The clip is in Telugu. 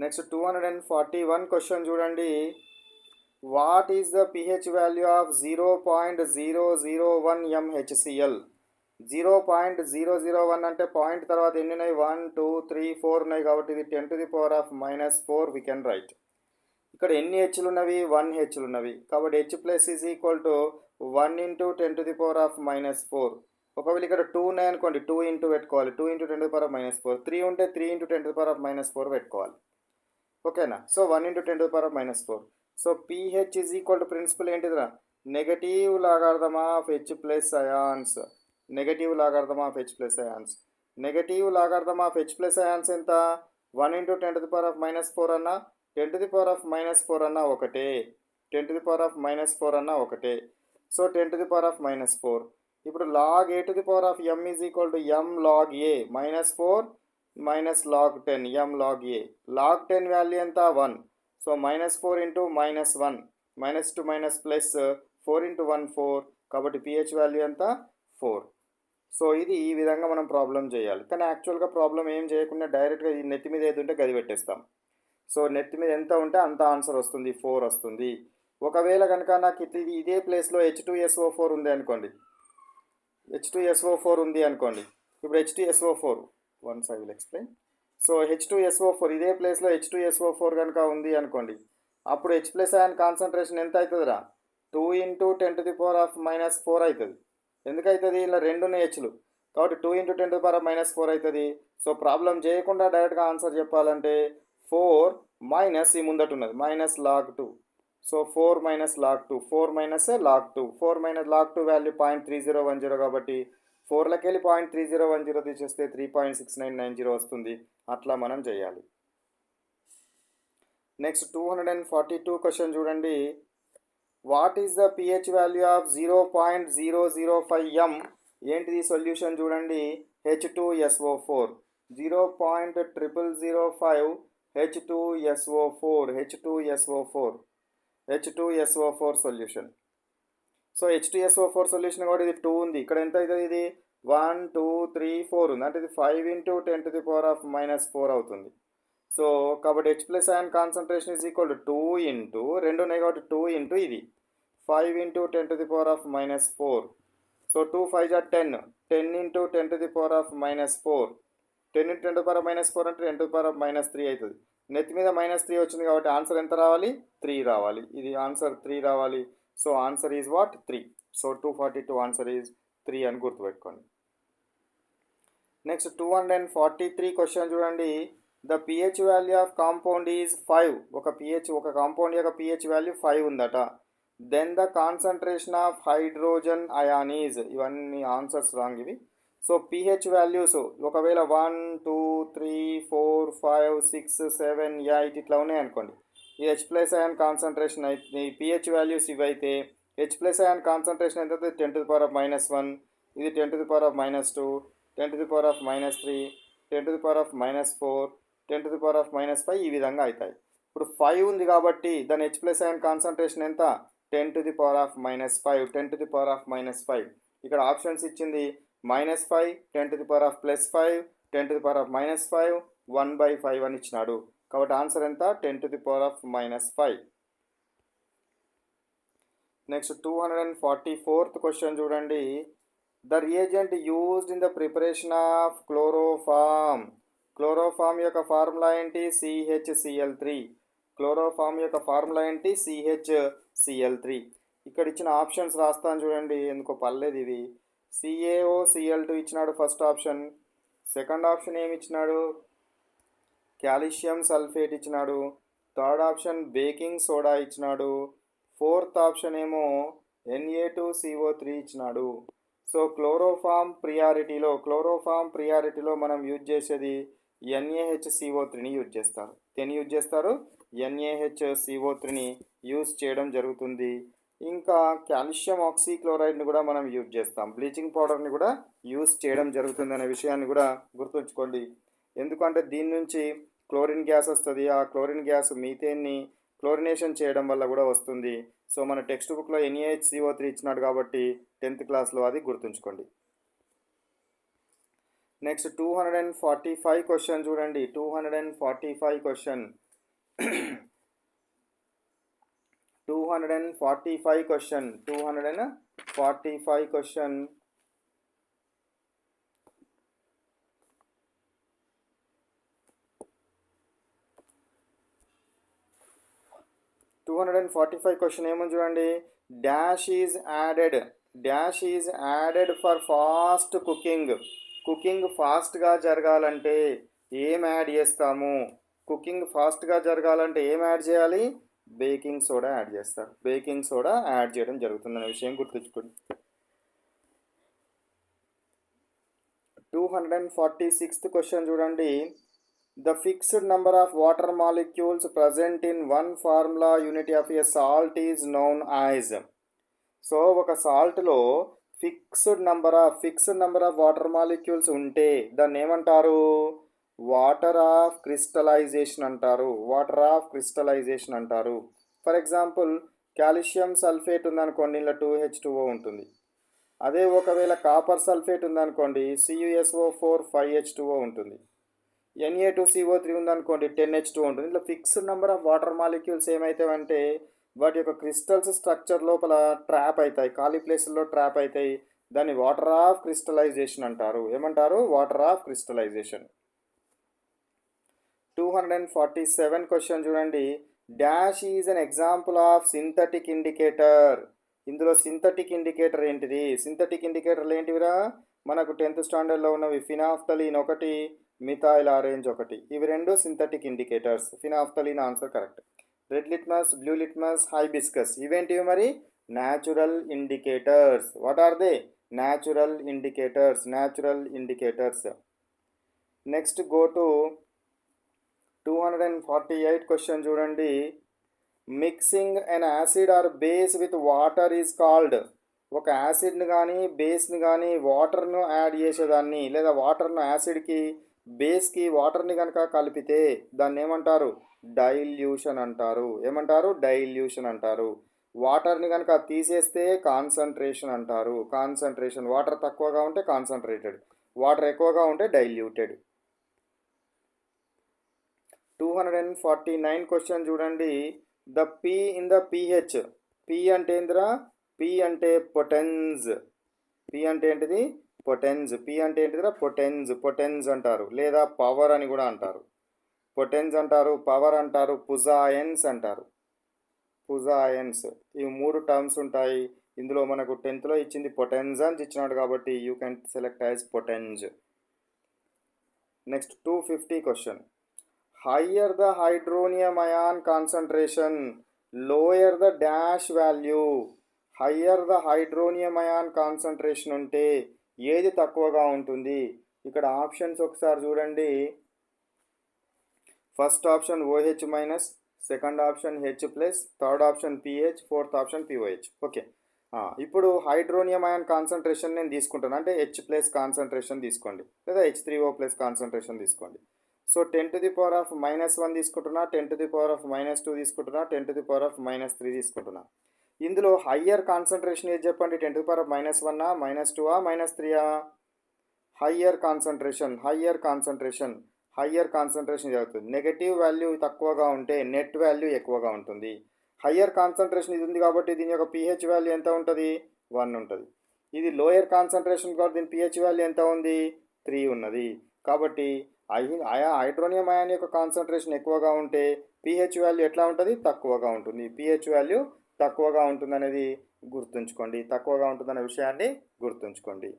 నెక్స్ట్ 241 క్వశ్చన్ చూడండి. What is the pH value of 0.001 mHCl? 0.001 అంటే పాయింట్ తర్వాత ఎన్ని ఉన్నాయి? 1 2 3 4 ఉన్నాయి కాబట్టి ఇది 10⁻⁻⁴ వి కెన్ రైట్. ఇక్కడ ఎన్ని హెచ్లు ఉన్నవి? 1 హెచ్లు ఉన్నవి కాబట్టి H plus is equal to 1 into 10⁻⁻⁴. ఒకవేళ ఇక్కడ 2 ఉన్నాయనుకోండి, 2 ఇంటూ పెట్టుకోవాలి, 2 ఇంటూ 10⁻⁻⁴. 3 ఉంటే 3 ఇంటూ 10⁻⁻⁴ పెట్టుకోవాలి. ఓకేనా? So 1 into 10⁻⁴. So pH is equal to principle ఏంటిదిరా? Negative logarithm of H plus ions. Negative logarithm of H plus ions. Negative logarithm of H plus ions ఎంత? 1 ఇంటూ 10⁻⁻⁴ అన్న 10⁻⁻⁴ అన్న ఒకటే. 10⁻⁻⁴ అన్న ఒకటే. సో 10⁻⁻⁴. ఇప్పుడు log a to the power of m is equal to m log a -4 minus log 10 m log a. log 10 value ఎంత? 1. So -4 into -1 minus to minus plus 4 into 1 4 కాబట్టి pH వాల్యూ ఎంత? 4. సో ఇది ఈ విధంగా మనం ప్రాబ్లం చేయాలి. కానీ యాక్చువల్గా ప్రాబ్లం ఏం చేయకుండా డైరెక్ట్గా ఈ నెత్తి మీద ఏది ఉంటే గది పెట్టేస్తాం. సో నెత్తి మీద ఎంత ఉంటే అంత ఆన్సర్ వస్తుంది, 4 వస్తుంది. ఒకవేళ కనుక నాకు ఇదే ప్లేస్లో H2SO4 ఉంది అనుకోండి, H2SO4 ఉంది అనుకోండి. ఇప్పుడు H2SO4 once I will explain. So H2SO4 ఇదే ప్లేస్లో H2SO4 కనుక ఉంది అనుకోండి, అప్పుడు H ప్లస్ అయాన్ కాన్సన్ట్రేషన్ ఎంత అవుతుందిరా? 2 ఇంటూ 10⁻⁻⁴ అవుతుంది. ఎందుకు అవుతుంది? ఇలా రెండు హెచ్లు కాబట్టి 2 ఇంటూ 10⁻⁻⁴ అవుతుంది. సో ప్రాబ్లం చేయకుండా డైరెక్ట్గా ఆన్సర్ చెప్పాలంటే 4 మైనస్ ఈ ముందట ఉన్నది minus log 2. So 4 minus log 2, 4 minus log 2, 4 minus log 2 value 0.3010 కాబట్టి 4లోకి వెళ్ళి 0.3010 తీసేస్తే 3.6990 వస్తుంది. అట్లా మనం చేయాలి. నెక్స్ట్ 242 క్వశ్చన్ చూడండి. What is the pH value of 0.005 m? ఏంటిది సొల్యూషన్ చూడండి. H2SO4 0.0005 H2SO4 solution. So H2SO4 solution కూడా ఇది 2 ఉంది. ఇక్కడ ఎంత అవుతుంది? ఇది 1 2 3 4 ఉంది అంటే ఇది 5 ఇంటూ 10⁻⁻⁴ అవుతుంది. సో కాబట్టి H plus ion concentration is equal to 2 into 2 ఉన్నాయి కాబట్టి 2 ఇంటూ ఇది 5 ఇంటూ 10⁻⁻⁴. సో 2 5 జా 10, 10 ఇంటూ 10⁻⁻⁴. 10 ఇంటూ 10⁻⁻⁴ అంటే 10⁻⁻³ అవుతుంది. నెత్తి మీద -3 వచ్చింది కాబట్టి ఆన్సర్ ఎంత రావాలి? 3 రావాలి. ఇది ఆన్సర్ 3 రావాలి. So answer is what? 3. So 242 answer is 3 అని గుర్తుపెట్టుకోండి. నెక్స్ట్ 243 క్వశ్చన్ చూడండి. The pH value of compound is 5. ఒక కాంపౌండ్ యొక్క pH వాల్యూ 5 ఉందట. Then the concentration of hydrogen ion is. ఇవన్నీ ఆన్సర్స్ రాంగ్ ఇవి. సో pH వాల్యూస్ ఒకవేళ 1 2 3 4 5 6 7 8 ఇట్లా ఉన్నాయి అనుకోండి, ఇది H ప్లస్ అయాన్ కాన్సన్ట్రేషన్ అయితే pH వాల్యూస్ ఇవైతే H ప్లస్ అయాన్ కాన్సన్ట్రేషన్ ఎంత అవుతుంది? 10⁻⁻1, ఇది 10⁻⁻2, 10⁻⁻3, 10⁻⁻4, 10⁻⁻5 ఈ విధంగా అవుతాయి. ఇప్పుడు 5 ఉంది కాబట్టి దాని H ప్లస్ అయాన్ కాన్సన్ట్రేషన్ ఎంత? 10⁻⁵, 10⁻⁻5. ఇక్కడ ఆప్షన్స్ ఇచ్చింది -5, 10⁻+5, 10⁻⁻5, 1/5 అని ఇచ్చినాడు. కాబట్టి ఆన్సర్ ఎంత? 10⁻⁻5. నెక్స్ట్ 244th క్వశ్చన్ చూడండి. The reagent used in the preparation of chloroform. Chloroform యొక్క ఫార్ములా ఏంటి? CHCl3. క్లోరోఫామ్ యొక్క ఫార్ములా ఏంటి? CHCl3. ఇక్కడ ఇచ్చిన ఆప్షన్స్ రాస్తాను చూడండి, ఎందుకో పర్లేదు ఇవి. CaOCl2 ఇచ్చినాడు ఫస్ట్ ఆప్షన్. సెకండ్ ఆప్షన్ ఏమి ఇచ్చినాడు? కాల్షియం సల్ఫేట్ ఇచ్చినాడు. థర్డ్ ఆప్షన్ బేకింగ్ సోడా ఇచ్చినాడు. ఫోర్త్ ఆప్షన్ ఏమో Na2CO3 ఇచ్చినాడు. సో క్లోరోఫామ్ ప్రియారిటీలో మనం యూజ్ చేసేది NaHCO3ని యూజ్ చేస్తారు. దేన్ని యూజ్ చేస్తారు? NaHCO3ని యూజ్ చేయడం జరుగుతుంది. ఇంకా కాల్షియం ఆక్సీక్లోరైడ్ని కూడా మనం యూజ్ చేస్తాం. బ్లీచింగ్ పౌడర్ని కూడా యూజ్ చేయడం జరుగుతుంది అనే విషయాన్ని కూడా గుర్తుంచుకోండి. ఎందుకంటే దీని నుంచి క్లోరిన్ గ్యాస్ వస్తుంది. ఆ క్లోరిన్ గ్యాస్ మీథేన్ని క్లోరినేషన్ చేయడం వల్ల కూడా వస్తుంది. సో మన టెక్స్ట్ బుక్లో NaHCO3 ఇచ్చినాడు కాబట్టి 10th క్లాస్లో అది గుర్తుంచుకోండి. నెక్స్ట్ 245 క్వశ్చన్ చూడండి. 245 క్వశ్చన్. 245 question. 245 question. క్వశ్చన్ ఏమని చూడండి. Dash is added for fast cooking ఫాస్ట్గా జరగాలంటే ఏం యాడ్ చేస్తాము? కుకింగ్ ఫాస్ట్గా జరగాలంటే ఏం యాడ్ చేయాలి? బేకింగ్ సోడా యాడ్ చేస్తారు. బేకింగ్ సోడా యాడ్ చేయడం జరుగుతుందనే విషయం గుర్తుంచుకోండి. 246th క్వశ్చన్ చూడండి. The fixed number of water molecules present in one formula unit of a salt is known as. So ఒక సాల్ట్లో fixed number of water molecules ఉంటే దాన్ని ఏమంటారు? వాటర్ ఆఫ్ క్రిస్టలైజేషన్ అంటారు. ఫర్ ఎగ్జాంపుల్ కాల్షియం సల్ఫేట్ ఉందనుకోండి, ఇలా 2H2O ఉంటుంది. అదే ఒకవేళ కాపర్ సల్ఫేట్ ఉందనుకోండి, CuSO4 5H2O ఉంటుంది. Na2CO3 ఉందనుకోండి, 10H2 ఉంటుంది. ఇట్లా fixed number of water molecules ఏమవుతాయంటే వాటి యొక్క క్రిస్టల్స్ స్ట్రక్చర్ లోపల ట్రాప్ అవుతాయి, ఖాళీ ప్లేసుల్లో ట్రాప్ అవుతాయి. దాన్ని వాటర్ ఆఫ్ క్రిస్టలైజేషన్ అంటారు. ఏమంటారు? Water of crystallisation. 247 క్వశ్చన్ చూడండి. Dash is an example of synthetic indicator. ఇందులో సింథటిక్ ఇండికేటర్ ఏంటిది? సింథటిక్ ఇండికేటర్లు ఏంటివిరా? మనకు 10th స్టాండర్డ్లో ఉన్నవి ఫినాఫ్థలిన్ ఒకటి, మిథైల్ ఆరెంజ్ ఒకటి. ఇవి రెండు synthetic indicators. Phenolphthalein answer correct. Red litmus, blue litmus, hibiscus ఇవేంటివి మరి? Natural indicators. What are they? Natural indicators. Next go to 248 question చూడండి. Mixing an acid or base with water is called. ఒక యాసిడ్ని కానీ బేస్ని కానీ వాటర్ను యాడ్ చేసేదాన్ని, లేదా వాటర్ను యాసిడ్కి బేస్కి వాటర్ని కనుక కలిపితే దాన్ని ఏమంటారు? డైల్యూషన్ అంటారు. ఏమంటారు? డైల్యూషన్ అంటారు. వాటర్ని కనుక తీసేస్తే కాన్సన్ట్రేషన్ అంటారు. వాటర్ తక్కువగా ఉంటే కాన్సన్ట్రేటెడ్, వాటర్ ఎక్కువగా ఉంటే డైల్యూటెడ్. 249 క్వశ్చన్ చూడండి. The P in the pH. P అంటే ఏందిరా? పీ అంటే పొటెన్స్. పీ అంటే ఏంటిది? పొటెన్స్. పీ అంటే ఏంటిదిరా? పొటెన్స్ అంటారు, లేదా పవర్ అని కూడా అంటారు. పొటెన్స్ అంటారు, పవర్ అంటారు, పుజాయన్స్ అంటారు. ఇవి 3 టర్మ్స్ ఉంటాయి. ఇందులో మనకు 10th ఇచ్చింది పొటెన్స్ అని ఇచ్చినాడు కాబట్టి you can select as potence. Next 250 question. Higher the hydronium ion concentration, lower the dash value. Higher the hydronium ion concentration ఉంటే ఏది తక్కువగా ఉంటుంది? ఇక్కడ ఆప్షన్స్ ఒకసారి చూడండి. First option OH minus, second option H+, third option PH, fourth option POH. Okay, ఇప్పుడు హైడ్రోనియం అయాన్ కాన్సన్ట్రేషన్ నేను తీసుకుంటాను అంటే H+ కాన్సన్ట్రేషన్ తీసుకోండి, లేదా H3O+ కాన్సన్ట్రేషన్ తీసుకోండి. సో 10⁻⁻1 తీసుకుంటున్నా, 10⁻⁻2 తీసుకుంటున్నా, 10⁻⁻3 తీసుకుంటున్నా. ఇందులో హయ్యర్ కాన్సన్ట్రేషన్ ఏది చెప్పండి? 10⁻⁻1, -2, -3? హయ్యర్ కాన్సన్ట్రేషన్ జరుగుతుంది. నెగటివ్ వాల్యూ తక్కువగా ఉంటే నెట్ వాల్యూ ఎక్కువగా ఉంటుంది. హయ్యర్ కాన్సన్ట్రేషన్ ఇది ఉంది కాబట్టి దీని యొక్క pH వాల్యూ ఎంత ఉంటుంది? 1 ఉంటుంది. ఇది లోయర్ కాన్సన్ట్రేషన్ కాబట్టి దీని pH వాల్యూ ఎంత ఉంది? 3 ఉన్నది. కాబట్టి హైడ్రోనియం అయాన్ యొక్క కాన్సన్ట్రేషన్ ఎక్కువగా ఉంటే pH వాల్యూ ఎట్లా ఉంటుంది? తక్కువగా ఉంటుంది. pH వాల్యూ తక్కువగా ఉంటుందనేది గుర్తుంచుకోండి, తక్కువగా ఉంటుందనే విషయాన్ని గుర్తుంచుకోండి.